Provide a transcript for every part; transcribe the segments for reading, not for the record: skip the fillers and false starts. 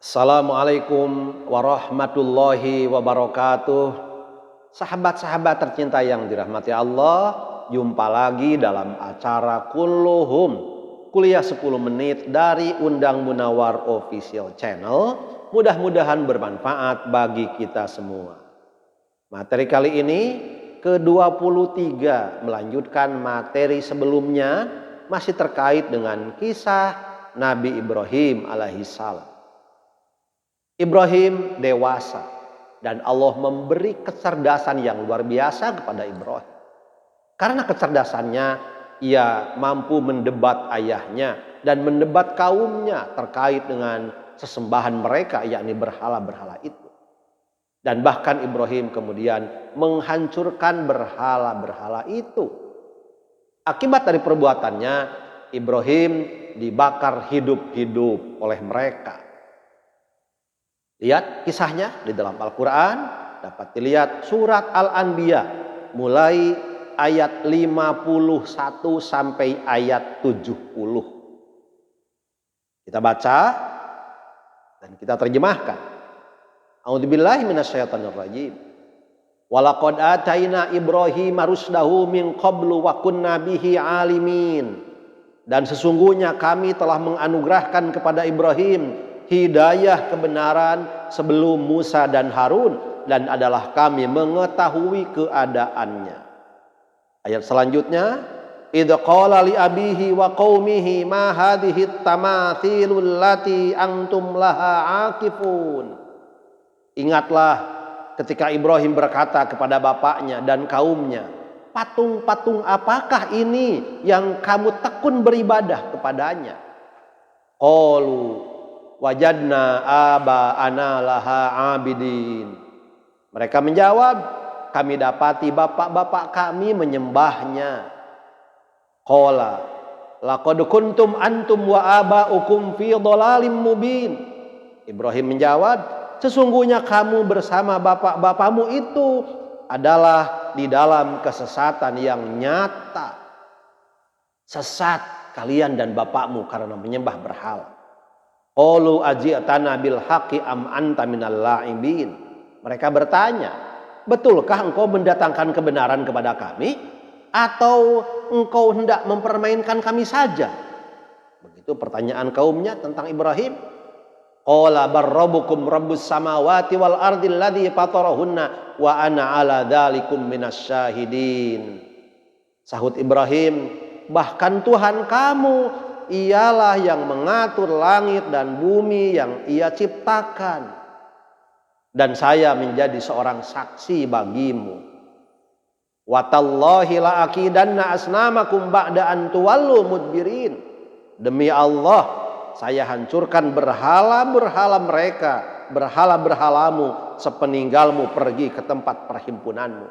Assalamualaikum warahmatullahi wabarakatuh. Sahabat-sahabat tercinta yang dirahmati Allah, jumpa lagi dalam acara Kulluhum, kuliah 10 menit dari Undang Munawar Official Channel. Mudah-mudahan bermanfaat bagi kita semua. Materi kali ini ke-23, melanjutkan materi sebelumnya, masih terkait dengan kisah Nabi Ibrahim alaihissalam. Ibrahim dewasa dan Allah memberi kecerdasan yang luar biasa kepada Ibrahim. Karena kecerdasannya, ia mampu mendebat ayahnya dan mendebat kaumnya terkait dengan sesembahan mereka, yakni berhala-berhala itu. Dan bahkan Ibrahim kemudian menghancurkan berhala-berhala itu. Akibat dari perbuatannya, Ibrahim dibakar hidup-hidup oleh mereka. Lihat kisahnya di dalam Al-Quran, dapat dilihat surat Al-Anbiya mulai ayat 51 sampai ayat 70. Kita baca dan kita terjemahkan. A'udzubillahi minasyaitonirrajim. Walaqad ataina Ibrahim rusdahu min qablu wa kunna bihi alimin. Dan sesungguhnya kami telah menganugerahkan kepada Ibrahim hidayah kebenaran sebelum Musa dan Harun, dan adalah kami mengetahui keadaannya. Ayat selanjutnya, idz qala li abihi wa qaumihi ma hadhihi tamathilul lati antum laha akifun. Ingatlah ketika Ibrahim berkata kepada bapaknya dan kaumnya, patung-patung apakah ini yang kamu tekun beribadah kepadanya? Qalu wajadna aba ana laha abidin. Mereka menjawab, kami dapati bapak-bapak kami menyembahnya. Qala laqad kuntum antum wa abaukum fi dhalalim mubin. Ibrahim menjawab, sesungguhnya kamu bersama bapak-bapakmu itu adalah di dalam kesesatan yang nyata. Sesat kalian dan bapakmu karena menyembah berhala. Qalu aji'tana bil haqqi am anta minal la'ibin. Mereka bertanya, betulkah engkau mendatangkan kebenaran kepada kami atau engkau hendak mempermainkan kami saja? Begitu pertanyaan kaumnya tentang Ibrahim. Qala barrabbukum rabbus samawati wal ardi alladzi fatarahunna wa ana ala dzalikum minasyahidin. Sahut Ibrahim, bahkan Tuhan kamu ialah yang mengatur langit dan bumi yang ia ciptakan, dan saya menjadi seorang saksi bagimu. Watallahi la aqidanna asnamakum ba'da an tuwallu mudbirin. Demi Allah, saya hancurkan berhala-berhala mereka, berhala-berhalamu sepeninggalmu pergi ke tempat perhimpunanmu.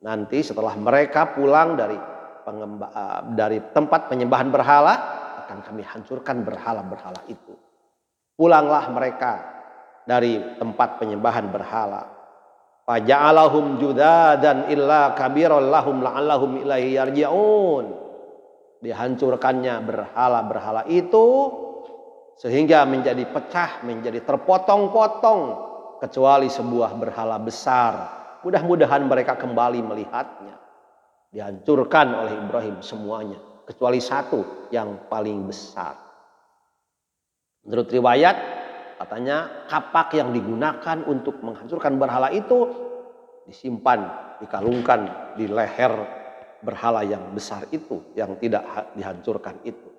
Nanti setelah mereka pulang dari tempat penyembahan berhala, akan kami hancurkan berhala-berhala itu. Pulanglah mereka dari tempat penyembahan berhala. Faja'alahum judadan illa kabiran lahum la'allahum ilaihi yarji'un. Dihancurkannya berhala-berhala itu sehingga menjadi pecah, menjadi terpotong-potong, kecuali sebuah berhala besar. Mudah-mudahan mereka kembali melihatnya. Dihancurkan oleh Ibrahim semuanya, kecuali satu yang paling besar. Menurut riwayat, katanya kapak yang digunakan untuk menghancurkan berhala itu disimpan, dikalungkan di leher berhala yang besar itu, yang tidak dihancurkan itu.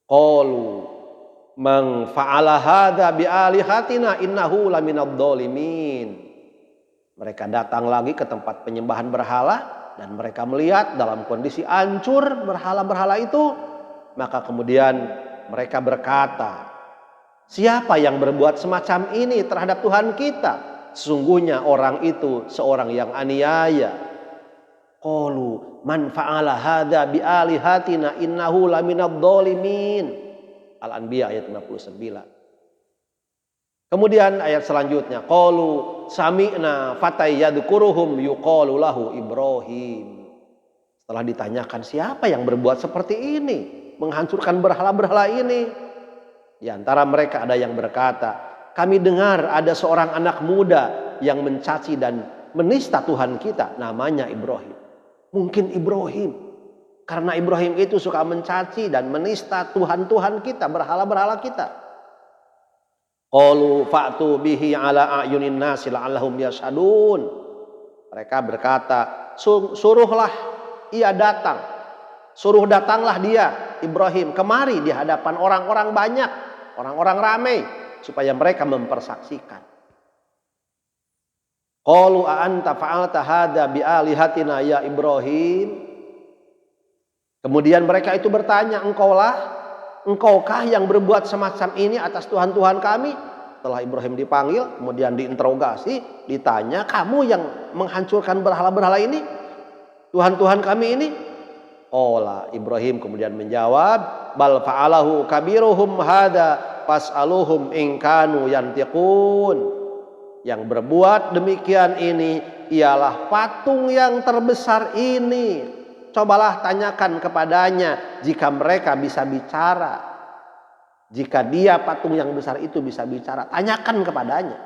Qalu man fa'ala hadza bi alihatina innahu laminadh dhalimin. Mereka datang lagi ke tempat penyembahan berhala, dan mereka melihat dalam kondisi hancur berhala-berhala itu. Maka kemudian mereka berkata, siapa yang berbuat semacam ini terhadap Tuhan kita? Sesungguhnya orang itu seorang yang aniaya. Qalu man fa'ala hadza bi alihatina innahu laminadh dhalimin. Al-Anbiya ayat 59. Kemudian ayat selanjutnya, qalu sami'na fatay yadhkuruhum yuqalu lahu Ibrahim. Setelah ditanyakan siapa yang berbuat seperti ini, menghancurkan berhala-berhala ini, Di antara mereka ada yang berkata, kami dengar ada seorang anak muda yang mencaci dan menista Tuhan kita, namanya Ibrahim. Mungkin Ibrahim, karena Ibrahim itu suka mencaci dan menista Tuhan-Tuhan kita, berhala-berhala kita. Qalu fa'tu bihi ala a'yunin nasi la'allahum yashhadun. Mereka berkata, suruhlah ia datang. Suruh datanglah dia, Ibrahim, kemari di hadapan orang-orang banyak, orang-orang ramai, supaya mereka mempersaksikan. Qalu a anta fa'alta hadza bi alihatina ya Ibrahim. Kemudian mereka itu bertanya, engkaukah yang berbuat semacam ini atas Tuhan-Tuhan kami? Setelah Ibrahim dipanggil, kemudian diinterogasi, ditanya, kamu yang menghancurkan berhala-berhala ini? Tuhan-Tuhan kami ini? Qala Ibrahim kemudian menjawab, bal fa'alahu kabiruhum hadza fas'aluhum in kanu yantiqun. Yang berbuat demikian ini ialah patung yang terbesar ini. Cobalah tanyakan kepadanya jika mereka bisa bicara. Jika dia patung yang besar itu bisa bicara, tanyakan kepadanya.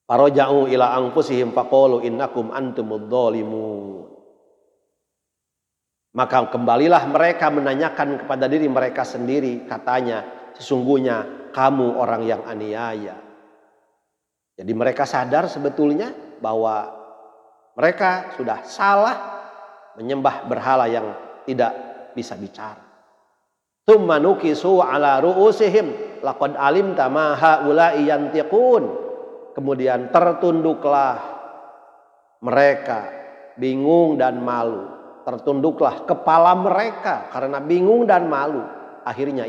Faraja'u ila anfusihim faqalu innakum antumudz dzalimun. Maka kembalilah mereka menanyakan kepada diri mereka sendiri, katanya, sesungguhnya kamu orang yang aniaya. Jadi mereka sadar sebetulnya bahwa mereka sudah salah menyembah berhala yang tidak bisa bicara. Tsumma nukisu ala ru'usihim laqad alimta ma haula'i yantiqun. Kemudian tertunduklah mereka bingung dan malu. Tertunduklah kepala mereka karena bingung dan malu. Akhirnya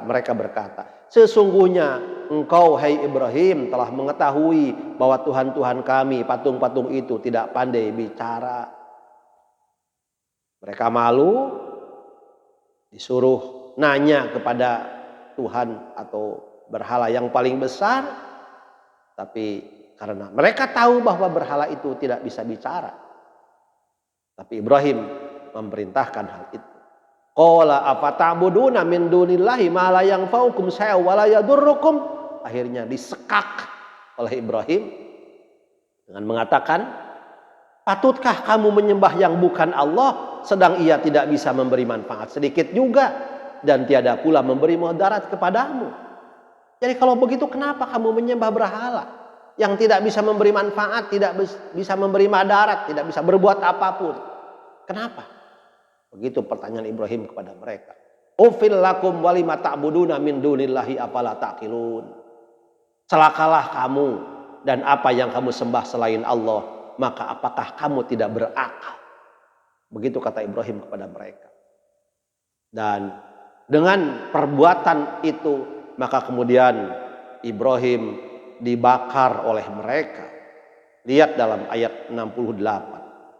mereka berkata, sesungguhnya engkau hai Ibrahim telah mengetahui bahwa Tuhan-Tuhan kami, patung-patung itu tidak pandai bicara. Mereka malu, disuruh nanya kepada Tuhan atau berhala yang paling besar. Tapi karena mereka tahu bahwa berhala itu tidak bisa bicara. Tapi Ibrahim memerintahkan hal itu. Qala afata'buduna min dunillahi ma la yanfa'ukum syai'an wa la yadurrukum. Akhirnya disekak oleh Ibrahim dengan mengatakan, patutkah kamu menyembah yang bukan Allah sedang ia tidak bisa memberi manfaat sedikit juga dan tiada pula memberi mudarat kepadamu? Jadi kalau begitu kenapa kamu menyembah berhala yang tidak bisa memberi manfaat, tidak bisa memberi mudarat, tidak bisa berbuat apapun? Kenapa? Begitu pertanyaan Ibrahim kepada mereka. Ufil lakum walima ta'buduna min dunillahi afala taqilun. Celakalah kamu dan apa yang kamu sembah selain Allah, maka apakah kamu tidak berakal? Begitu kata Ibrahim kepada mereka. Dan dengan perbuatan itu maka kemudian Ibrahim dibakar oleh mereka. Lihat dalam ayat 68.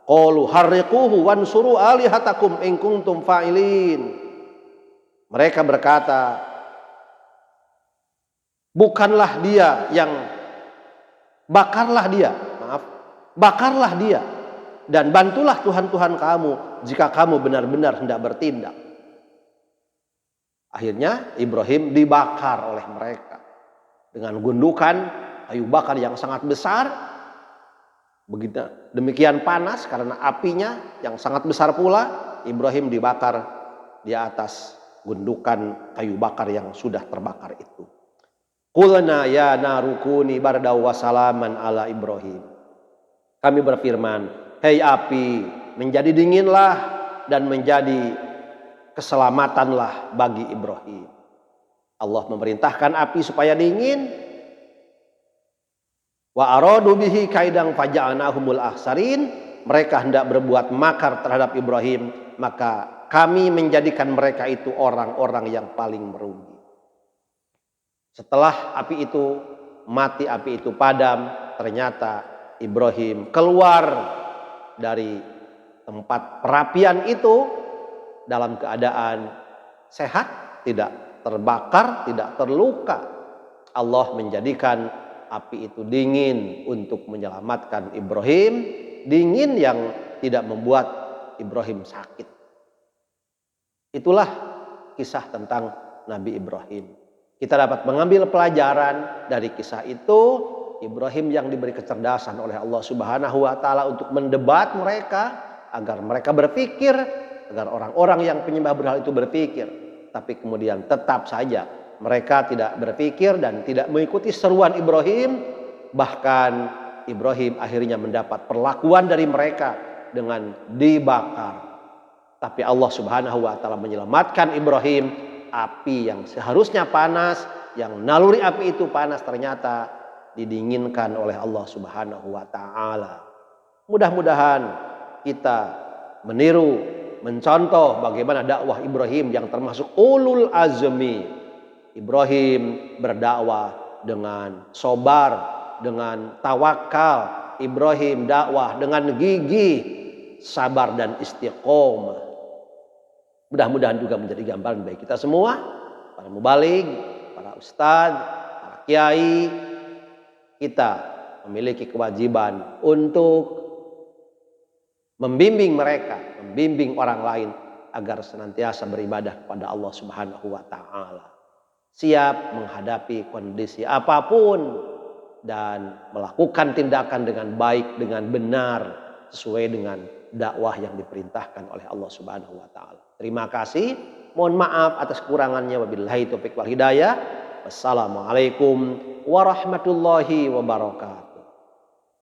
Qalu harriquhu wansuru alihatakum in kuntum fa'ilin. Mereka berkata, bakarlah dia dan bantulah Tuhan-Tuhan kamu jika kamu benar-benar hendak bertindak. Akhirnya Ibrahim dibakar oleh mereka dengan gundukan kayu bakar yang sangat besar. Begitu demikian panas karena apinya yang sangat besar pula. Ibrahim dibakar di atas gundukan kayu bakar yang sudah terbakar itu. Qulna ya narukuni bardaw wa salaman ala Ibrahim. Kami berfirman, hei api, menjadi dinginlah dan menjadi keselamatanlah bagi Ibrahim. Allah memerintahkan api supaya dingin. Wa aradu bihi kaidan faja'nahumul akhsarin. Mereka hendak berbuat makar terhadap Ibrahim, maka kami menjadikan mereka itu orang-orang yang paling merugi. Setelah api itu mati, api itu padam, ternyata Ibrahim keluar dari tempat perapian itu dalam keadaan sehat, tidak terbakar, tidak terluka. Allah menjadikan api itu dingin untuk menyelamatkan Ibrahim, dingin yang tidak membuat Ibrahim sakit. Itulah kisah tentang Nabi Ibrahim. Kita dapat mengambil pelajaran dari kisah itu. Ibrahim yang diberi kecerdasan oleh Allah Subhanahu wa taala untuk mendebat mereka agar mereka berpikir, agar orang-orang yang penyembah berhala itu berpikir. Tapi kemudian tetap saja mereka tidak berpikir dan tidak mengikuti seruan Ibrahim. Bahkan Ibrahim akhirnya mendapat perlakuan dari mereka dengan dibakar. Tapi Allah Subhanahu wa taala menyelamatkan Ibrahim. Api yang seharusnya panas, yang naluri api itu panas, ternyata didinginkan oleh Allah Subhanahu wa taala. Mudah-mudahan kita meniru, mencontoh bagaimana dakwah Ibrahim yang termasuk ulul azmi. Ibrahim berdakwah dengan sabar, dengan tawakal. Ibrahim dakwah dengan gigih, sabar dan istiqomah. Mudah-mudahan juga menjadi gambaran bagi kita semua, para mubaligh, para ustadz, para kiai. Kita memiliki kewajiban untuk membimbing mereka, membimbing orang lain agar senantiasa beribadah kepada Allah Subhanahu wa taala. Siap menghadapi kondisi apapun dan melakukan tindakan dengan baik, dengan benar, sesuai dengan dakwah yang diperintahkan oleh Allah Subhanahu wa taala. Terima kasih. Mohon maaf atas kekurangannya. Wabillahi taufiq wal hidayah. Wassalamualaikum warahmatullahi wabarakatuh.